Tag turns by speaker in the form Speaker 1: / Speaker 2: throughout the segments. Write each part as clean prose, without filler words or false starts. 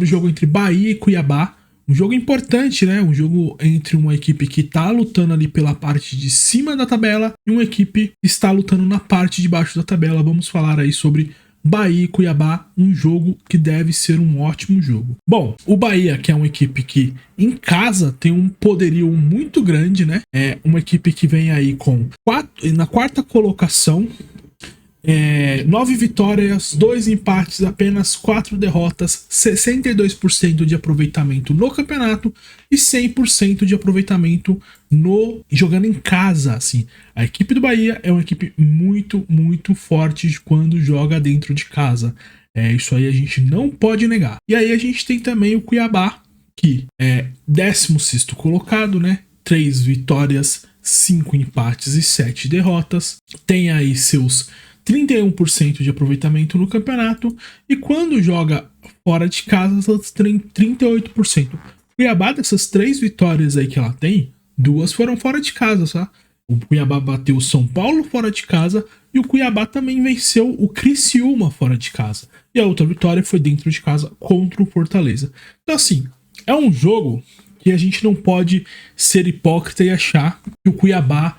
Speaker 1: O jogo entre Bahia e Cuiabá. Um jogo importante, né? Um jogo entre uma equipe que tá lutando ali pela parte de cima da tabela e uma equipe que está lutando na parte de baixo da tabela. Vamos falar aí sobre Bahia e Cuiabá, um jogo que deve ser um ótimo jogo. Bom, o Bahia, que é uma equipe que em casa tem um poderio muito grande, né? É uma equipe que vem aí na quarta colocação. 9 vitórias, 2 empates, apenas 4 derrotas, 62% de aproveitamento no campeonato e 100% de aproveitamento jogando em casa. Assim, a equipe do Bahia é uma equipe muito, muito forte quando joga dentro de casa. Isso aí a gente não pode negar. E aí a gente tem também o Cuiabá, que é 16º colocado, né? 3 vitórias, 5 empates e 7 derrotas. Tem aí seus 31% de aproveitamento no campeonato e quando joga fora de casa, ela tem 38%. O Cuiabá, dessas 3 vitórias aí que ela tem, 2 foram fora de casa, tá? O Cuiabá bateu o São Paulo fora de casa e o Cuiabá também venceu o Criciúma fora de casa. E a outra vitória foi dentro de casa contra o Fortaleza. Então assim, é um jogo que a gente não pode ser hipócrita e achar que o Cuiabá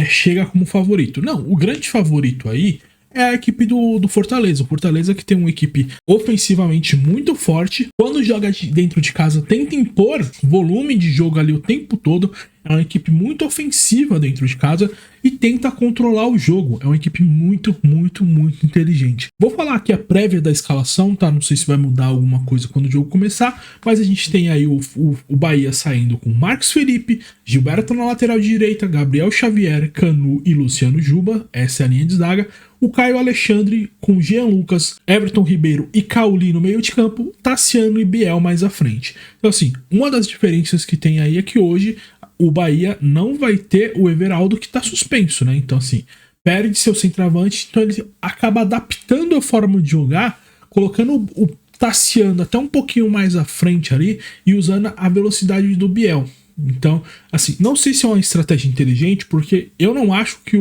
Speaker 1: chega como favorito. Não, o grande favorito aí é a equipe do Fortaleza. O Fortaleza que tem uma equipe ofensivamente muito forte. Quando joga dentro de casa, tenta impor volume de jogo ali o tempo todo. É uma equipe muito ofensiva dentro de casa e tenta controlar o jogo. É uma equipe muito, muito, muito inteligente. Vou falar aqui a prévia da escalação, tá? Não sei se vai mudar alguma coisa quando o jogo começar, mas a gente tem aí o Bahia saindo com Marcos Felipe, Gilberto na lateral direita, Gabriel Xavier, Canu e Luciano Juba. Essa é a linha de zaga. O Caio Alexandre com Jean Lucas, Everton Ribeiro e Cauli no meio de campo, Tassiano e Biel mais à frente. Então assim, uma das diferenças que tem aí é que hoje o Bahia não vai ter o Everaldo que tá suspenso, né? Então assim, perde seu centroavante, então ele acaba adaptando a forma de jogar, colocando o Tassiano até um pouquinho mais à frente ali e usando a velocidade do Biel. Então, assim, não sei se é uma estratégia inteligente, porque eu não acho que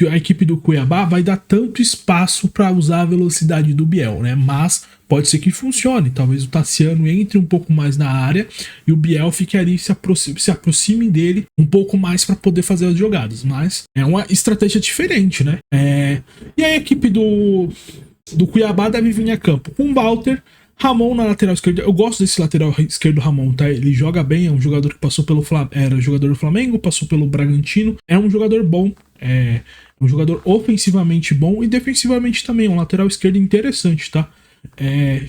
Speaker 1: a equipe do Cuiabá vai dar tanto espaço para usar a velocidade do Biel, né? Mas pode ser que funcione. Talvez o Tassiano entre um pouco mais na área e o Biel fique ali, se aproxime dele um pouco mais para poder fazer as jogadas. Mas é uma estratégia diferente, né? E a equipe do Cuiabá deve vir a campo com Walter, Ramon na lateral esquerda. Eu gosto desse lateral esquerdo Ramon, tá? Ele joga bem, é um jogador que passou era jogador do Flamengo, passou pelo Bragantino. É um jogador bom, é um jogador ofensivamente bom e defensivamente também, um lateral esquerdo interessante, tá?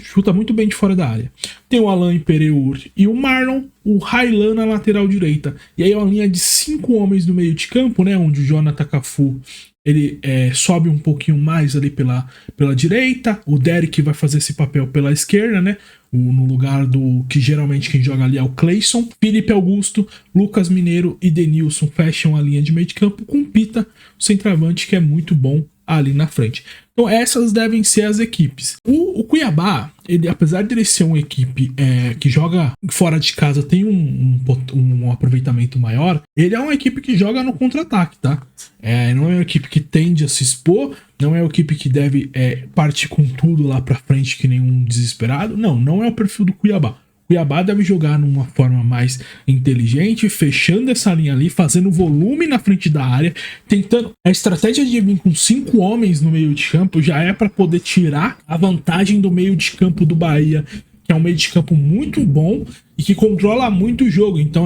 Speaker 1: Chuta muito bem de fora da área. Tem o Alain Pereur e o Marlon, o Railan na lateral direita. E aí é uma linha de 5 homens no meio de campo, né? Onde o Jonathan Cafu ele sobe um pouquinho mais ali pela direita. O Derek vai fazer esse papel pela esquerda, né? No lugar do que geralmente quem joga ali é o Cleison. Felipe Augusto, Lucas Mineiro e Denilson fecham a linha de meio de campo com Pita, o centroavante que é muito bom ali na frente. Então essas devem ser as equipes. O Cuiabá, ele, apesar de ele ser uma equipe que joga fora de casa, tem um aproveitamento maior, ele é uma equipe que joga no contra-ataque, tá? Não é uma equipe que tende a se expor, não é uma equipe que deve partir com tudo lá pra frente que nenhum desesperado. Não é o perfil do Cuiabá. Cuiabá deve jogar numa forma mais inteligente, fechando essa linha ali, fazendo volume na frente da área, tentando. A estratégia de vir com 5 homens no meio de campo já é para poder tirar a vantagem do meio de campo do Bahia, que é um meio de campo muito bom e que controla muito o jogo. Então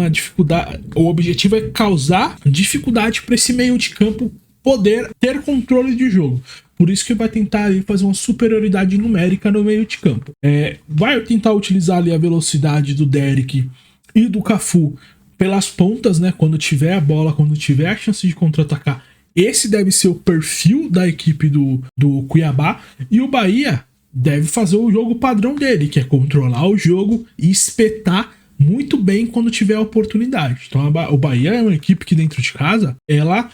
Speaker 1: o objetivo é causar dificuldade para esse meio de campo poder ter controle de jogo. Por isso que vai tentar ali fazer uma superioridade numérica no meio de campo. Vai tentar utilizar ali a velocidade do Derek e do Cafu pelas pontas, né? Quando tiver a bola, quando tiver a chance de contra-atacar. Esse deve ser o perfil da equipe do Cuiabá. E o Bahia deve fazer o jogo padrão dele, que é controlar o jogo e espetar muito bem quando tiver a oportunidade. Então o Bahia é uma equipe que dentro de casa, ela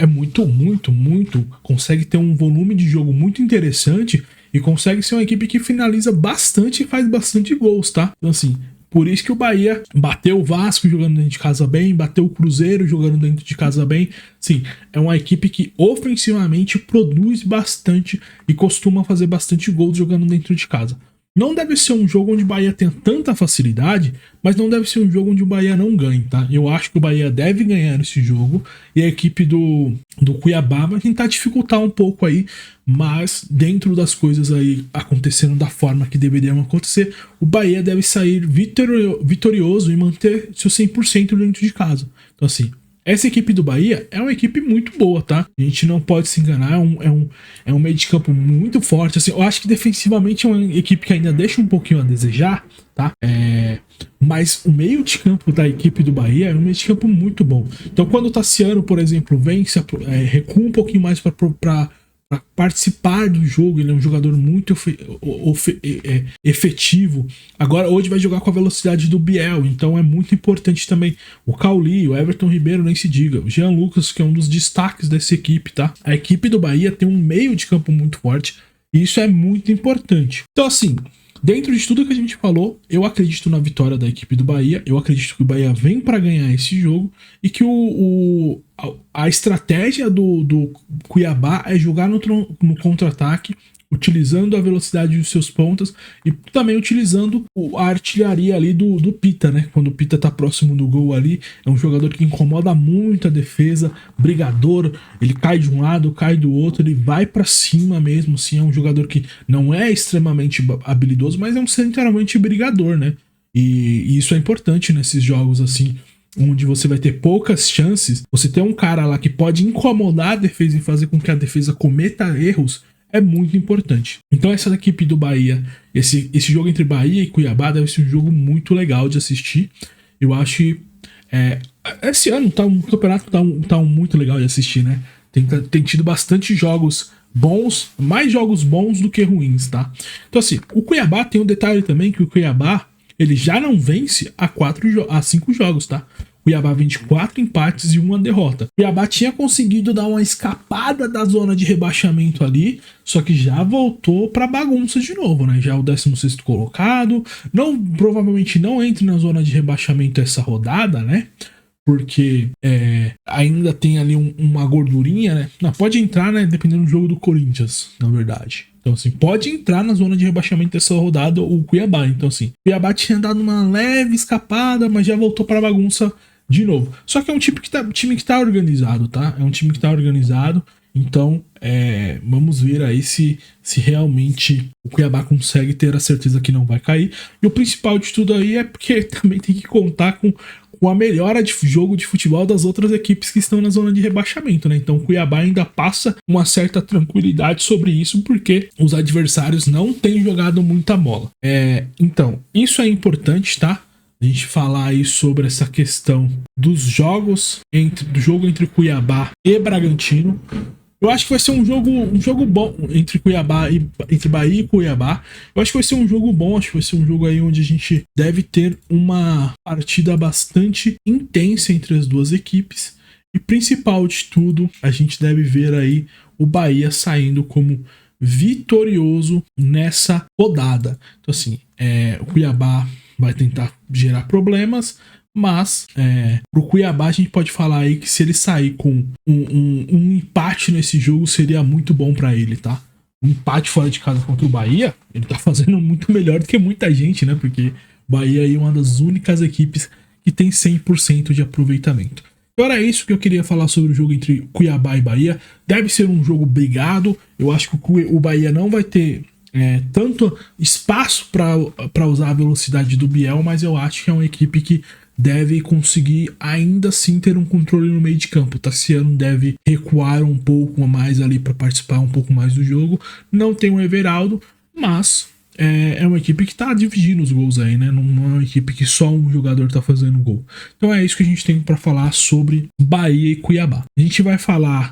Speaker 1: muito, muito, muito, consegue ter um volume de jogo muito interessante e consegue ser uma equipe que finaliza bastante e faz bastante gols, tá? Então assim, por isso que o Bahia bateu o Vasco jogando dentro de casa bem, bateu o Cruzeiro jogando dentro de casa bem. Sim, é uma equipe que ofensivamente produz bastante e costuma fazer bastante gols jogando dentro de casa. Não deve ser um jogo onde o Bahia tenha tanta facilidade, mas não deve ser um jogo onde o Bahia não ganhe, tá? Eu acho que o Bahia deve ganhar esse jogo e a equipe do Cuiabá vai tentar dificultar um pouco aí, mas dentro das coisas aí acontecendo da forma que deveriam acontecer, o Bahia deve sair vitorioso e manter seu 100% dentro de casa. Então assim, essa equipe do Bahia é uma equipe muito boa, tá? A gente não pode se enganar, é um meio de campo muito forte. Assim, eu acho que defensivamente é uma equipe que ainda deixa um pouquinho a desejar, tá? Mas o meio de campo da equipe do Bahia é um meio de campo muito bom. Então quando o Tassiano, por exemplo, vem, recua um pouquinho mais para participar do jogo, ele é um jogador muito efetivo. Agora, hoje vai jogar com a velocidade do Biel, então é muito importante também o Cauli, o Everton Ribeiro, nem se diga, o Jean Lucas, que é um dos destaques dessa equipe, tá? A equipe do Bahia tem um meio de campo muito forte, e isso é muito importante. Então, assim, dentro de tudo que a gente falou, eu acredito na vitória da equipe do Bahia, eu acredito que o Bahia vem para ganhar esse jogo e que a estratégia do Cuiabá é jogar no contra-ataque, utilizando a velocidade dos seus pontas e também utilizando a artilharia ali do Pita, né? Quando o Pita tá próximo do gol ali, é um jogador que incomoda muito a defesa, brigador, ele cai de um lado, cai do outro, ele vai para cima mesmo, assim, é um jogador que não é extremamente habilidoso, mas é um centralmente brigador, né? E isso é importante nesses jogos, assim, onde você vai ter poucas chances, você ter um cara lá que pode incomodar a defesa e fazer com que a defesa cometa erros, é muito importante. Então essa equipe do Bahia, esse jogo entre Bahia e Cuiabá deve ser um jogo muito legal de assistir. Eu acho que esse ano o campeonato tá muito legal de assistir, né? Tem tido bastante jogos bons, mais jogos bons do que ruins, tá? Então assim, o Cuiabá tem um detalhe também, que o Cuiabá, ele já não vence há 5 jogos, tá? Cuiabá vem de 4 empates e 1 derrota. Cuiabá tinha conseguido dar uma escapada da zona de rebaixamento ali, só que já voltou pra bagunça de novo, né? Já é o 16º colocado, provavelmente não entre na zona de rebaixamento essa rodada, né? Porque ainda tem ali uma gordurinha, né? Não, pode entrar, né? Dependendo do jogo do Corinthians, na verdade. Então, assim, pode entrar na zona de rebaixamento dessa rodada o Cuiabá. Então, assim, o Cuiabá tinha dado uma leve escapada, mas já voltou pra bagunça de novo. Só que é um time que tá organizado, tá? É um time que tá organizado. Então, vamos ver aí se realmente o Cuiabá consegue ter a certeza que não vai cair. E o principal de tudo aí é porque também tem que contar com a melhora de jogo de futebol das outras equipes que estão na zona de rebaixamento, né? Então o Cuiabá ainda passa uma certa tranquilidade sobre isso, porque os adversários não têm jogado muita bola. Então, isso é importante, tá? A gente falar aí sobre essa questão dos jogos do jogo entre Cuiabá e Bragantino. Eu acho que vai ser um jogo bom entre Bahia e Cuiabá. Eu acho que vai ser um jogo bom, acho que vai ser um jogo aí onde a gente deve ter uma partida bastante intensa entre as duas equipes. E principal de tudo, a gente deve ver aí o Bahia saindo como vitorioso nessa rodada. Então assim, o Cuiabá vai tentar gerar problemas, mas pro Cuiabá a gente pode falar aí que se ele sair com um empate nesse jogo seria muito bom pra ele, tá? Um empate fora de casa contra o Bahia, ele tá fazendo muito melhor do que muita gente, né? Porque o Bahia aí é uma das únicas equipes que tem 100% de aproveitamento. Então era isso que eu queria falar sobre o jogo entre Cuiabá e Bahia. Deve ser um jogo brigado. Eu acho que o Bahia não vai ter tanto espaço para usar a velocidade do Biel, mas eu acho que é uma equipe que deve conseguir ainda assim ter um controle no meio de campo. O Tassiano deve recuar um pouco mais ali para participar um pouco mais do jogo. Não tem o Everaldo, mas é uma equipe que tá dividindo os gols aí, né? Não é uma equipe que só um jogador tá fazendo gol. Então é isso que a gente tem para falar sobre Bahia e Cuiabá. A gente vai falar